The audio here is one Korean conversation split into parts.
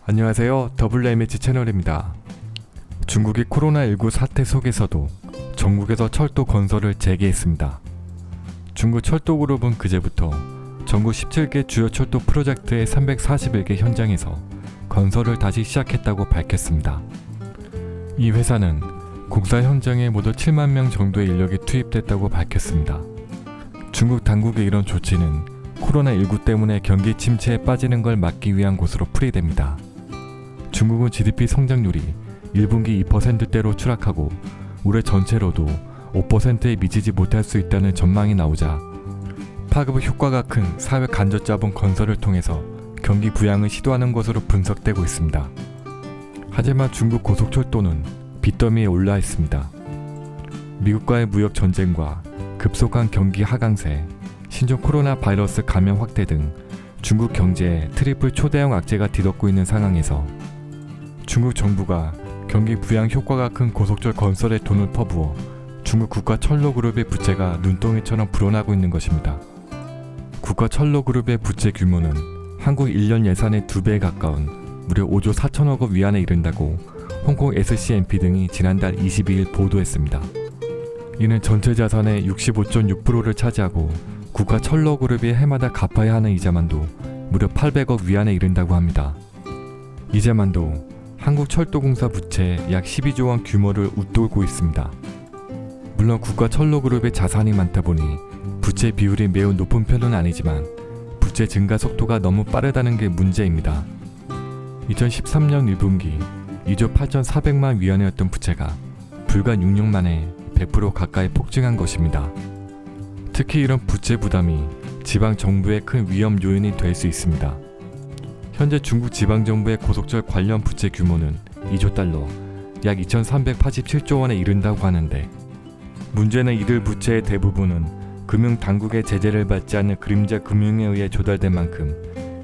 안녕하세요. WMH 채널입니다. 중국이 코로나19 사태 속에서도 전국에서 철도 건설을 재개했습니다. 중국 철도그룹은 그제부터 전국 17개 주요 철도 프로젝트의 341개 현장에서 건설을 다시 시작했다고 밝혔습니다. 이 회사는 공사 현장에 모두 7만 명 정도의 인력이 투입됐다고 밝혔습니다. 중국 당국의 이런 조치는 코로나19 때문에 경기 침체에 빠지는 걸 막기 위한 것으로 풀이됩니다. 중국은 GDP 성장률이 1분기 2%대로 추락하고 올해 전체로도 5%에 미치지 못할 수 있다는 전망이 나오자 파급 효과가 큰 사회 간접자본 건설을 통해서 경기 부양을 시도하는 것으로 분석되고 있습니다. 하지만 중국 고속철도는 빚더미에 올라 있습니다. 미국과의 무역 전쟁과 급속한 경기 하강세, 신종 코로나 바이러스 감염 확대 등 중국 경제에 트리플 초대형 악재가 뒤덮고 있는 상황에서 중국 정부가 경기 부양 효과가 큰 고속철 건설에 돈을 퍼부어 중국 국가철도그룹의 부채가 눈덩이처럼 불어나고 있는 것입니다. 국가철도그룹의 부채 규모는 한국 1년 예산의 2배에 가까운 무려 5조 4천억 원 위안에 이른다고 홍콩 SCMP 등이 지난달 22일 보도했습니다. 이는 전체 자산의 65.6%를 차지하고 국가철도그룹이 해마다 갚아야 하는 이자만도 무려 800억 위안에 이른다고 합니다. 이자만도 한국철도공사 부채 약 12조 원 규모를 웃돌고 있습니다. 물론 국가철도그룹의 자산이 많다 보니 부채 비율이 매우 높은 편은 아니지만 부채 증가 속도가 너무 빠르다는 게 문제입니다. 2013년 1분기 2조 8,400만 위안이었던 부채가 불과 6년 만에 100% 가까이 폭증한 것입니다. 특히 이런 부채 부담이 지방 정부의 큰 위험 요인이 될 수 있습니다. 현재 중국 지방정부의 고속철 관련 부채 규모는 2조 달러, 약 2,387조 원에 이른다고 하는데 문제는 이들 부채의 대부분은 금융당국의 제재를 받지 않는 그림자 금융에 의해 조달된 만큼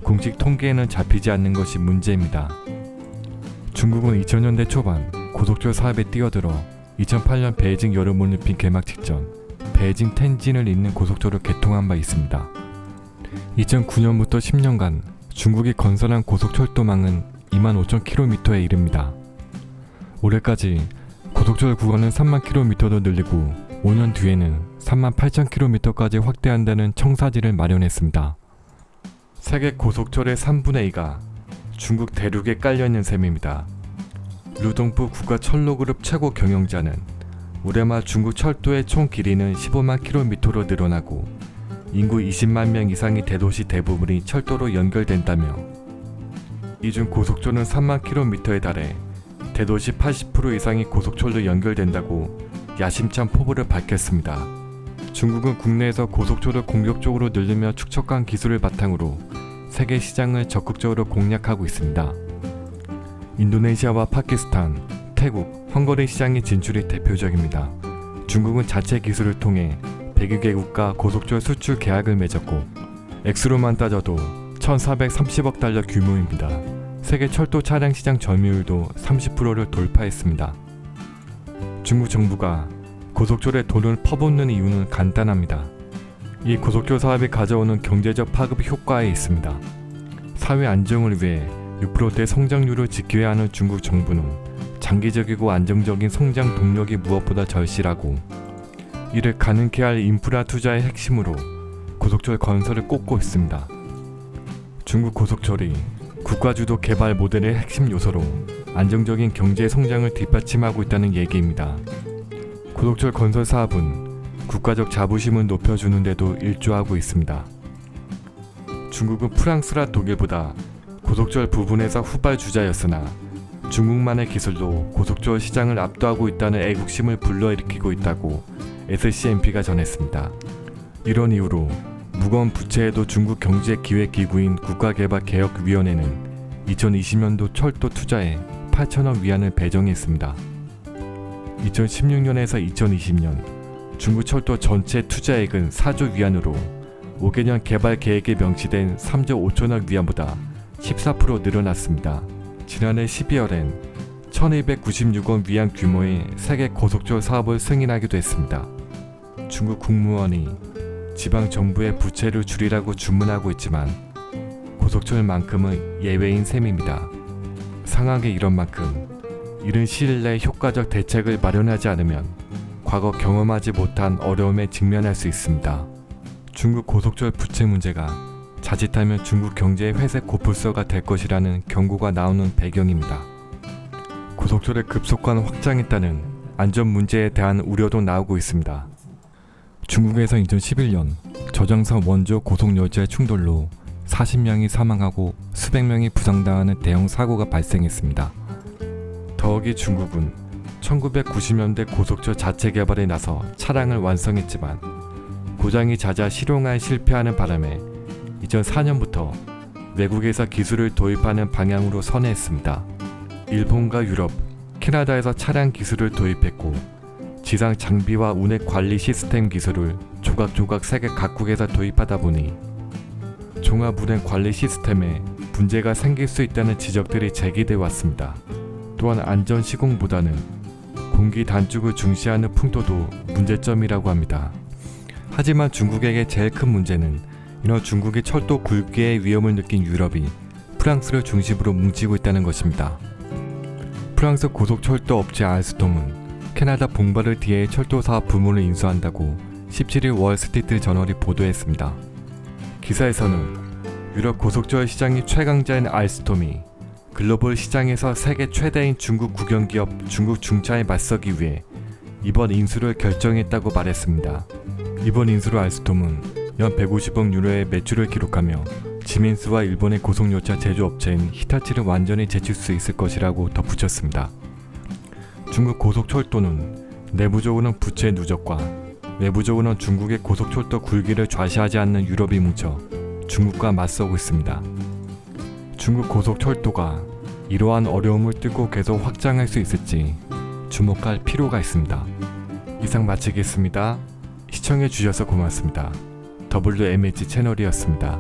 공식 통계에는 잡히지 않는 것이 문제입니다. 중국은 2000년대 초반 고속철 사업에 뛰어들어 2008년 베이징 여름올림픽 개막 직전 베이징 텐진을 잇는 고속철을 개통한 바 있습니다. 2009년부터 10년간 중국이 건설한 고속철도망은 25,000km에 이릅니다. 올해까지 고속철 구간은 3만 km도 늘리고 5년 뒤에는 38,000km까지 확대한다는 청사진을 마련했습니다. 세계 고속철의 3분의 2가 중국 대륙에 깔려있는 셈입니다. 루동프 국가철도그룹 최고 경영자는 올해 말 중국 철도의 총 길이는 15만 km로 늘어나고 인구 20만 명 이상의 대도시 대부분이 철도로 연결된다며 이 중 고속철은 3만 km에 달해 대도시 80% 이상이 고속철로 연결된다고 야심찬 포부를 밝혔습니다. 중국은 국내에서 고속철을 공격적으로 늘리며 축적한 기술을 바탕으로 세계 시장을 적극적으로 공략하고 있습니다. 인도네시아와 파키스탄, 태국, 헝가리 시장의 진출이 대표적입니다. 중국은 자체 기술을 통해 100여 개국과 고속철 수출 계약을 맺었고 액수로만 따져도 1,430억 달러 규모입니다. 세계 철도 차량 시장 점유율도 30%를 돌파했습니다. 중국 정부가 고속철에 돈을 퍼붓는 이유는 간단합니다. 이 고속철 사업이 가져오는 경제적 파급 효과에 있습니다. 사회 안정을 위해 6%대 성장률을 지켜야 하는 중국 정부는 장기적이고 안정적인 성장 동력이 무엇보다 절실하고 이를 가능케 할 인프라 투자의 핵심으로 고속철 건설을 꼽고 있습니다. 중국 고속철이 국가주도 개발 모델의 핵심 요소로 안정적인 경제 성장을 뒷받침하고 있다는 얘기입니다. 고속철 건설 사업은 국가적 자부심을 높여주는 데도 일조하고 있습니다. 중국은 프랑스라 독일보다 고속철 부분에서 후발주자였으나 중국만의 기술로 고속철 시장을 압도하고 있다는 애국심을 불러일으키고 있다고 SCMP가 전했습니다. 이런 이유로 무거운 부채에도 중국 경제기획기구인 국가개발개혁위원회는 2020년도 철도 투자에 8천억 위안을 배정했습니다. 2016년에서 2020년 중국 철도 전체 투자액은 4조 위안으로 5개년 개발 계획에 명시된 3조 5천억 위안보다 14% 늘어났습니다. 지난해 12월엔 1,296억 위안 규모의 세계 고속철 사업을 승인하기도 했습니다. 중국 국무원이 지방 정부의 부채를 줄이라고 주문하고 있지만 고속철만큼은 예외인 셈입니다. 상황에 이런 만큼 이른 시일 내에 효과적 대책을 마련하지 않으면 과거 경험하지 못한 어려움에 직면할 수 있습니다. 중국 고속철 부채 문제가 자칫하면 중국 경제의 회색 고풀서가 될 것이라는 경고가 나오는 배경입니다. 고속철의 급속한 확장에 따른 안전 문제에 대한 우려도 나오고 있습니다. 중국에서 2011년 저장소 원조 고속열차의 충돌로 40명이 사망하고 수백 명이 부상당하는 대형 사고가 발생했습니다. 더욱이 중국은 1990년대 고속철 자체 개발에 나서 차량을 완성했지만 고장이 잦아 실용화에 실패하는 바람에 2004년부터 외국에서 기술을 도입하는 방향으로 선회했습니다. 일본과 유럽, 캐나다에서 차량 기술을 도입했고 지상 장비와 운행 관리 시스템 기술을 조각조각 세계 각국에서 도입하다 보니 종합 운행 관리 시스템에 문제가 생길 수 있다는 지적들이 제기돼 왔습니다. 또한 안전 시공보다는 공기 단축을 중시하는 풍토도 문제점이라고 합니다. 하지만 중국에게 제일 큰 문제는 이런 중국의 철도 굴기의 위험을 느낀 유럽이 프랑스를 중심으로 뭉치고 있다는 것입니다. 프랑스 고속철도 업체 알스톰은 캐나다 봉바르디에의 철도 사업 부문을 인수한다고 17일 월스트리트 저널이 보도했습니다. 기사에서는 유럽 고속철 시장이 최강자인 알스톰이 글로벌 시장에서 세계 최대인 중국 국영기업 중국 중차에 맞서기 위해 이번 인수를 결정했다고 말했습니다. 이번 인수로 알스톰은 연 150억 유로의 매출을 기록하며 지멘스와 일본의 고속열차 제조업체인 히타치를 완전히 제칠 수 있을 것이라고 덧붙였습니다. 중국 고속철도는 내부적으로는 부채 누적과 외부적으로는 중국의 고속철도 굴기를 좌시하지 않는 유럽이 뭉쳐 중국과 맞서고 있습니다. 중국 고속철도가 이러한 어려움을 뚫고 계속 확장할 수 있을지 주목할 필요가 있습니다. 이상 마치겠습니다. 시청해주셔서 고맙습니다. WMH 채널이었습니다.